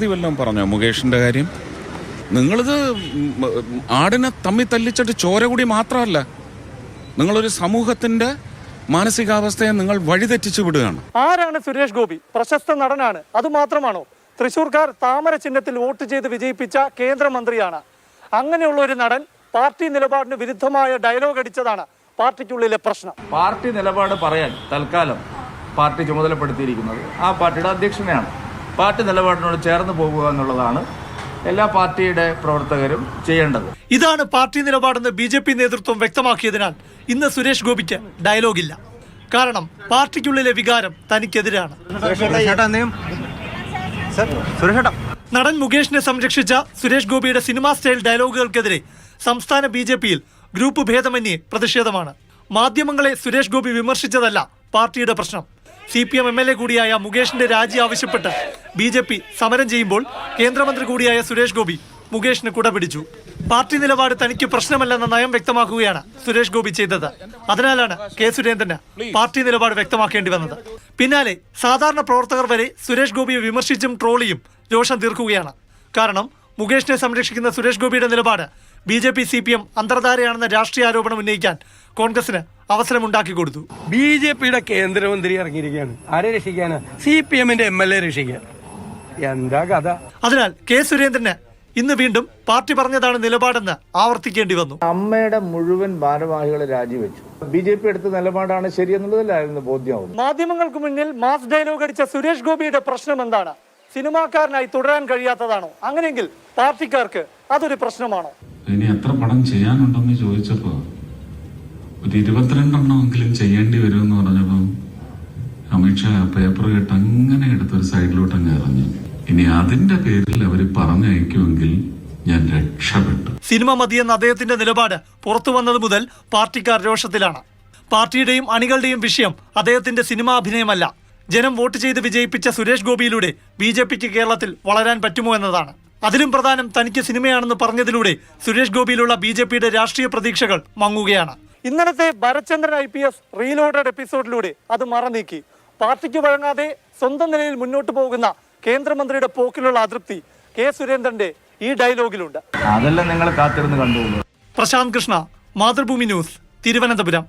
വല്ലതും പറഞ്ഞോ മുകേഷിന്റെ കാര്യം? നിങ്ങളിത് ആടിനെ തമ്മി തല്ലിച്ചിട്ട് ചോര കൂടി മാത്രമല്ല, നിങ്ങളൊരു സമൂഹത്തിന്റെ മാനസികാവസ്ഥയെ നിങ്ങൾ വഴിതെറ്റിച്ചു വിടുകയാണ്. ആരാണ് സുരേഷ് ഗോപി? പ്രശസ്ത നടനാണ്. അതുമാത്രമാണോ? തൃശൂർക്കാർ താമര ചിഹ്നത്തിൽ വോട്ട് ചെയ്ത് വിജയിപ്പിച്ച കേന്ദ്രമന്ത്രിയാണ്. അങ്ങനെയുള്ള ഒരു നടൻ പാർട്ടി നിലപാടിന് വിരുദ്ധമായ ഡയലോഗ് അടിച്ചതാണ് പാർട്ടിക്കുള്ളിലെ പ്രശ്നം. പാർട്ടി നിലപാട് പറയാൻ തൽക്കാലം പാർട്ടി ചുമതലപ്പെടുത്തിയിരിക്കുന്നത് ആ പാർട്ടിയുടെ അധ്യക്ഷനെയാണ്. പാർട്ടി നിലപാടിനോട് ചേർന്ന് പോകുക എന്നുള്ളതാണ് എല്ലാ പാർട്ടിയുടെ പ്രവർത്തകരും ചെയ്യേണ്ടത്. ഇതാണ് പാർട്ടി നിലപാടെന്ന് ബി.ജെ.പി. നേതൃത്വം വ്യക്തമാക്കിയതിനാൽ ഇന്ന് സുരേഷ് ഗോപിക്ക് ഡയലോഗില്ല. കാരണം പാർട്ടിക്കുള്ളിലെ വികാരം തനിക്കെതിരാണ്. നടൻ മുകേഷിനെ സംരക്ഷിച്ച സുരേഷ് ഗോപിയുടെ സിനിമാ സ്റ്റൈൽ ഡയലോഗുകൾക്കെതിരെ സംസ്ഥാന ബി.ജെ.പിയിൽ ഗ്രൂപ്പ് ഭേദമന്യേ പ്രതിഷേധമാണ്. മാധ്യമങ്ങളെ സുരേഷ് ഗോപി വിമർശിച്ചതല്ല പാർട്ടിയുടെ പ്രശ്നം. CPM MLA കൂടിയായ മുകേഷിന്റെ രാജി ആവശ്യപ്പെട്ട് ബി.ജെ.പി. സമരം ചെയ്യുമ്പോൾ കേന്ദ്രമന്ത്രി കൂടിയായ സുരേഷ് ഗോപി മുകേഷിന് കുടപിടിച്ചു. പാർട്ടി നിലപാട് തനിക്ക് പ്രശ്നമല്ലെന്ന നയം വ്യക്തമാക്കുകയാണ് സുരേഷ് ഗോപി ചെയ്തത്. അതിനാലാണ് കെ സുരേന്ദ്രന് പാർട്ടി നിലപാട് വ്യക്തമാക്കേണ്ടി വന്നത്. പിന്നാലെ സാധാരണ പ്രവർത്തകർ വരെ സുരേഷ് ഗോപിയെ വിമർശിച്ചും ട്രോളിയും രോഷം തീർക്കുകയാണ്. കാരണം മുകേഷിനെ സംരക്ഷിക്കുന്ന സുരേഷ് ഗോപിയുടെ നിലപാട് ബി.ജെ.പി. CPM അന്തർധാരയാണെന്ന രാഷ്ട്രീയ ആരോപണം ഉന്നയിക്കാൻ കോൺഗ്രസിന് അവസരമുണ്ടാക്കി കൊടുത്തു. ബി.ജെ.പിയുടെ കേന്ദ്രമന്ത്രി ഇറങ്ങിയിരിക്കുകയാണ്. ആരെ രക്ഷിക്കാനാ? CPM-ന്റെ MLA രക്ഷിക്കാൻ. എന്താ കഥ? അതിനാൽ കെ സുരേന്ദ്രന് ഇന്ന് വീണ്ടും പാർട്ടി പറഞ്ഞതാണ് നിലപാടെന്ന് ആവർത്തിക്കേണ്ടി വന്നു. അമ്മയുടെ മുഴുവൻ ഭാരവാഹികളെ രാജിവെച്ചു. ബി.ജെ.പി. എടുത്ത നിലപാടാണ് ശരിയെന്നുള്ളതല്ലായിരുന്നു ബോധ്യമാവുന്നത്. മാധ്യമങ്ങൾക്ക് മുന്നിൽ മാസ് ഡയലോഗ് അടിച്ച സുരേഷ് ഗോപിയുടെ പ്രശ്നം എന്താണ്? സിനിമാക്കാരനായി തുടരാൻ കഴിയാത്തതാണോ? അങ്ങനെയെങ്കിൽ പാർട്ടിക്കാർക്ക് അതൊരു പ്രശ്നമാണോ? ഇനി എത്ര പടം ചെയ്യാനുണ്ടെന്ന് ചോദിച്ചപ്പോ ഒരു 22 ചെയ്യേണ്ടി വരുമെന്ന് പറഞ്ഞപ്പം അമിത്ഷാ പേപ്പർ കേട്ട് അങ്ങനെ എടുത്തൊരു സൈഡിലോട്ട് അങ്ങ് ഇറങ്ങി. ഇനി അതിന്റെ പേരിൽ അവര് പറഞ്ഞയക്കുമെങ്കിൽ ഞാൻ രക്ഷപ്പെട്ടു. സിനിമ മതിയെന്ന അദ്ദേഹത്തിന്റെ നിലപാട് പുറത്തു വന്നത് മുതൽ പാർട്ടിക്കാർ രോഷത്തിലാണ്. പാർട്ടിയുടെയും അണികളുടെയും വിഷയം അദ്ദേഹത്തിന്റെ സിനിമാ അഭിനയമല്ല, ജനം വോട്ട് ചെയ്ത് വിജയിപ്പിച്ച സുരേഷ് ഗോപിയിലൂടെ ബി.ജെ.പിക്ക് കേരളത്തിൽ വളരാൻ പറ്റുമോ എന്നതാണ്. അതിലും പ്രധാനം തനിക്ക് സിനിമയാണെന്ന് പറഞ്ഞതിലൂടെ സുരേഷ് ഗോപിയിലുള്ള ബി.ജെ.പിയുടെ രാഷ്ട്രീയ പ്രതീക്ഷകൾ മങ്ങുകയാണ്. ഇന്നലത്തെ ഭരചന്ദ്രൻ IPS റീലോഡഡ് എപ്പിസോഡിലൂടെ അത് മറനീക്കി. പാർട്ടിക്ക് വഴങ്ങാതെ സ്വന്തം നിലയിൽ മുന്നോട്ട് പോകുന്ന കേന്ദ്രമന്ത്രിയുടെ പോക്കിലുള്ള അതൃപ്തി കെ സുരേന്ദ്രന്റെ ഈ ഡയലോഗിലുണ്ട്. അതെല്ലാം നിങ്ങൾ കാത്തിരുന്ന് കണ്ടുപോകുന്നു. പ്രശാന്ത് കൃഷ്ണ, മാതൃഭൂമി ന്യൂസ്, തിരുവനന്തപുരം.